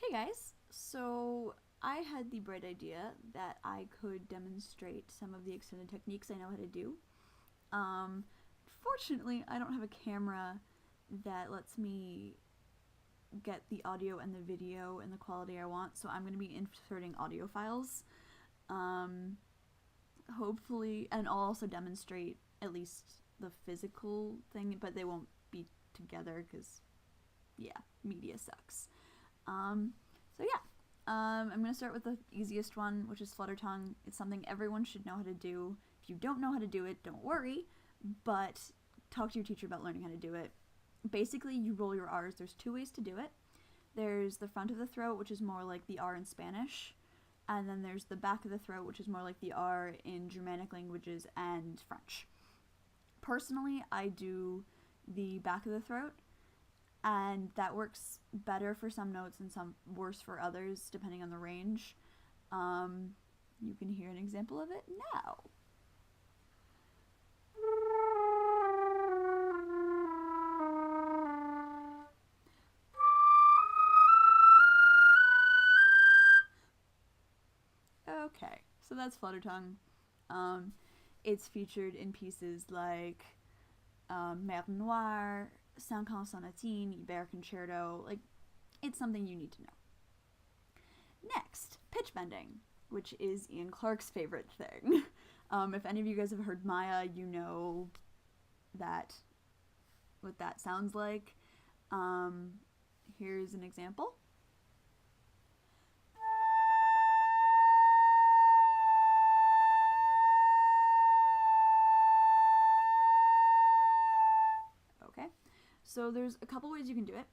Hey guys, so I had the bright idea that I could demonstrate some of the extended techniques I know how to do. Um, Fortunately, I don't have a camera that lets me get the audio and the video and the quality I want, so I'm going to be inserting audio files. Um, Hopefully, and I'll also demonstrate at least the physical thing, but they won't be together because, yeah, media sucks. Um, so yeah, I'm going to start with the easiest one, which is flutter tongue. It's something everyone should know how to do. If you don't know how to do it, don't worry, but talk to your teacher about learning how to do it. Basically, you roll your R's. There's two ways to do it. There's the front of the throat, which is more like the R in Spanish, and then there's the back of the throat, which is more like the R in Germanic languages and French. Personally, I do the back of the throat, and that works better for some notes and some worse for others, depending on the range. You can hear an example of it now. Okay, so that's flutter tongue. It's featured in pieces like Mer Noire, Cinq Ans Sonatine, Ibert Concerto. Like, it's something you need to know. Next, pitch bending, which is Ian Clarke's favorite thing. If any of you guys have heard Maya, you know that what that sounds like. Here's an example. Okay, so there's a couple ways you can do it.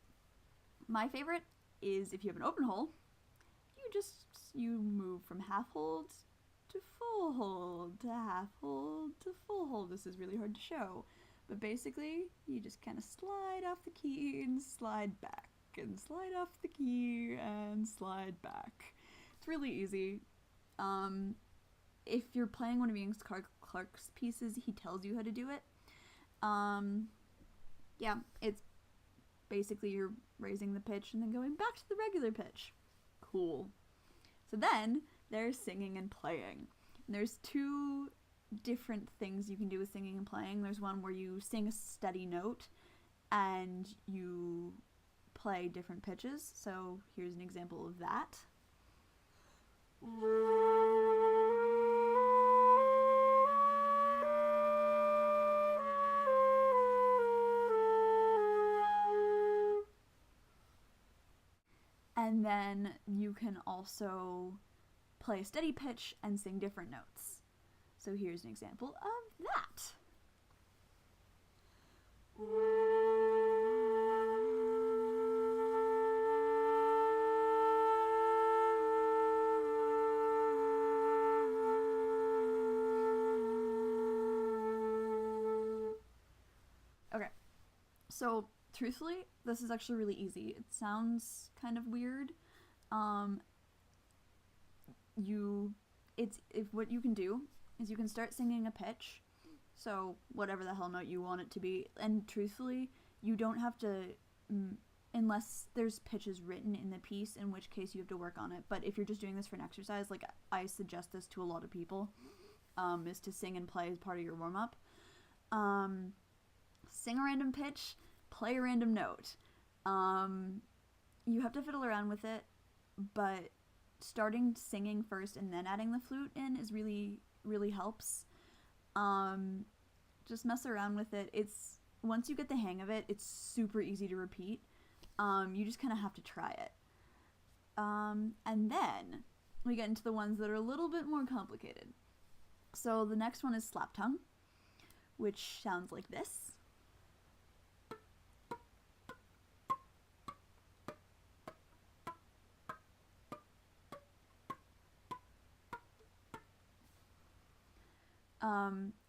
My favorite is if you have an open hole, you move from half hold to full hold to half hold to full hold. This is really hard to show, but basically you just kind of slide off the key and slide back and slide off the key and slide back. It's really easy. If you're playing one of Ian Clarke's pieces, he tells you how to do it. Yeah, it's basically you're raising the pitch and then going back to the regular pitch. Cool. So then there's singing and playing. And there's two different things you can do with singing and playing. There's one where you sing a steady note and you play different pitches. So here's an example of that. And then you can also play a steady pitch and sing different notes. So here's an example of that. Okay, so truthfully, this is actually really easy. It sounds kind of weird. What you can do is you can start singing a pitch, so whatever the hell note you want it to be. And truthfully, you don't have to, unless there's pitches written in the piece, in which case you have to work on it. But if you're just doing this for an exercise, like I suggest this to a lot of people, is to sing and play as part of your warm up. Sing a random pitch, play a random note. You have to fiddle around with it, but starting singing first and then adding the flute in is really helps. Just mess around with it. It's once you get the hang of it, it's super easy to repeat. You just kind of have to try it. And then we get into the ones that are a little bit more complicated. So the next one is slap tongue, which sounds like this.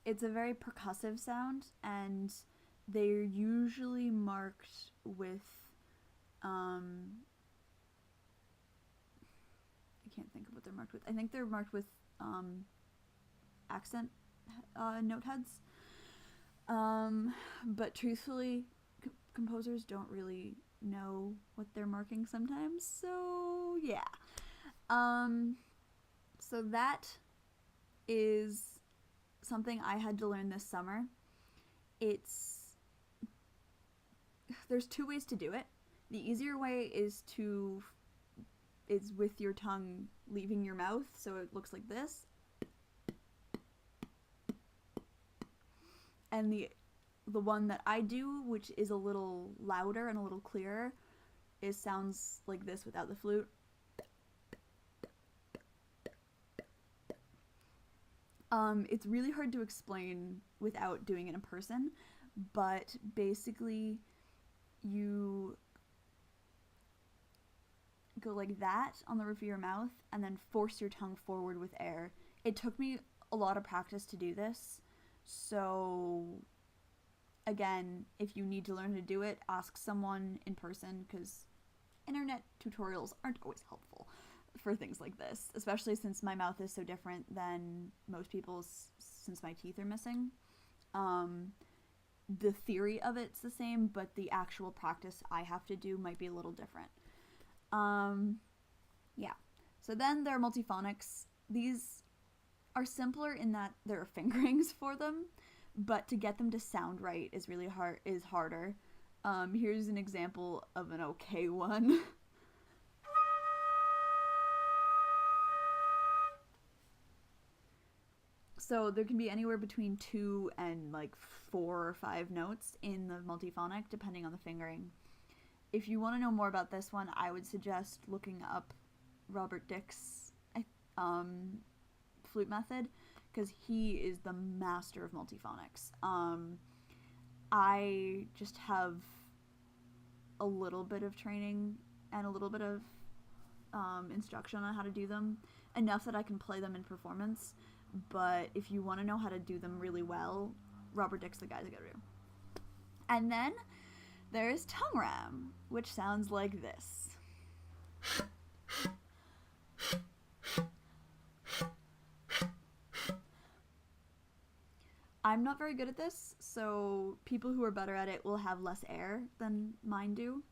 It's a very percussive sound, and they're usually marked with, I can't think of what they're marked with. I think they're marked with accent note heads. But truthfully, composers don't really know what they're marking sometimes. So yeah. Um, so that is something I had to learn this summer. It's there's two ways to do it. The easier way is with your tongue leaving your mouth, so it looks like this. And the one that I do, which is a little louder and a little clearer, sounds like this without the flute. It's really hard to explain without doing it in person, but basically you go like that on the roof of your mouth and then force your tongue forward with air. It took me a lot of practice to do this, so again, if you need to learn to do it, ask someone in person, because internet tutorials aren't always helpful for things like this, especially since my mouth is so different than most people's since my teeth are missing. The theory of it's the same, but the actual practice I have to do might be a little different. Yeah. So then there are multiphonics. These are simpler in that there are fingerings for them, but to get them to sound right is harder. Here's an example of an okay one. So there can be anywhere between 2 and like 4 or 5 notes in the multiphonic, depending on the fingering. If you want to know more about this one, I would suggest looking up Robert Dick's flute method, because he is the master of multiphonics. I just have a little bit of training and a little bit of instruction on how to do them, enough that I can play them in performance. But if you want to know how to do them really well, Robert Dick's the guy to go to. And then there's tongue ram, which sounds like this. I'm not very good at this, so people who are better at it will have less air than mine do.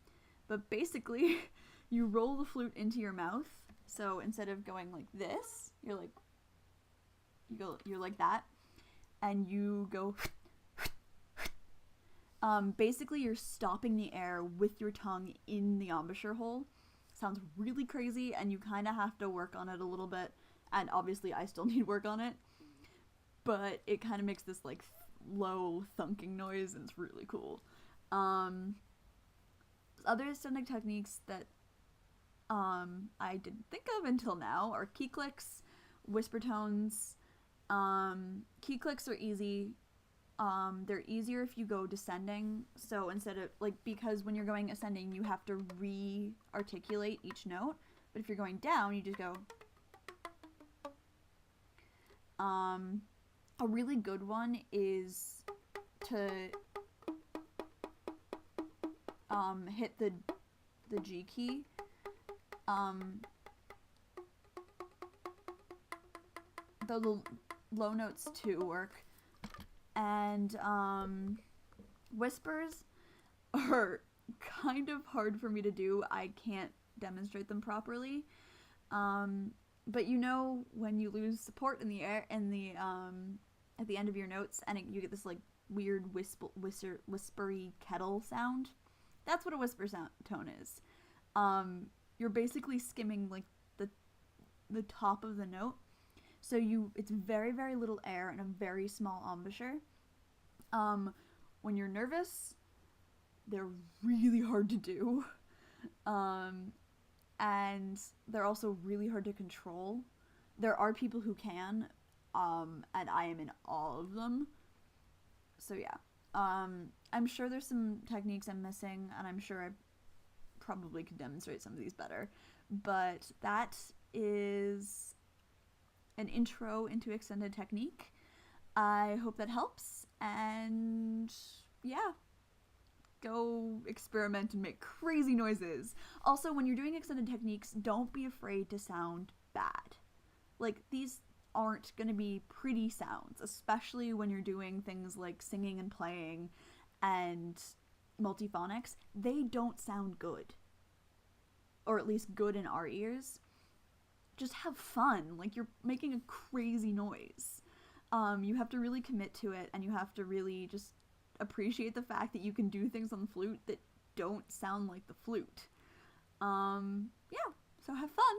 But basically, you roll the flute into your mouth. So instead of going like this, you're like that, and you go. Basically, you're stopping the air with your tongue in the embouchure hole. Sounds really crazy, and you kind of have to work on it a little bit. And obviously, I still need work on it, but it kind of makes this like low thunking noise, and it's really cool. Other ascending techniques that I didn't think of until now are key clicks, whisper tones. Key clicks are easy. They're easier if you go descending. So instead of because when you're going ascending, you have to re-articulate each note. But if you're going down, you just go. A really good one is to hit the G key. The low notes too work. And whispers are kind of hard for me to do. I can't demonstrate them properly. But when you lose support in the air and at the end of your notes, and you get this like weird whispery kettle sound. That's what a whisper tone is. You're basically skimming like the top of the note. So it's very, very little air and a very small embouchure. When you're nervous, they're really hard to do. And they're also really hard to control. There are people who can, and I am in awe of them. So yeah. I'm sure there's some techniques I'm missing, and I'm sure I probably could demonstrate some of these better. But that is an intro into extended technique. I hope that helps, and yeah, go experiment and make crazy noises. Also, when you're doing extended techniques, don't be afraid to sound bad. These aren't going to be pretty sounds, especially when you're doing things like singing and playing, and multiphonics, they don't sound good. Or at least good in our ears. Just have fun. Like, you're making a crazy noise. You have to really commit to it, and you have to really just appreciate the fact that you can do things on the flute that don't sound like the flute. Yeah, so have fun.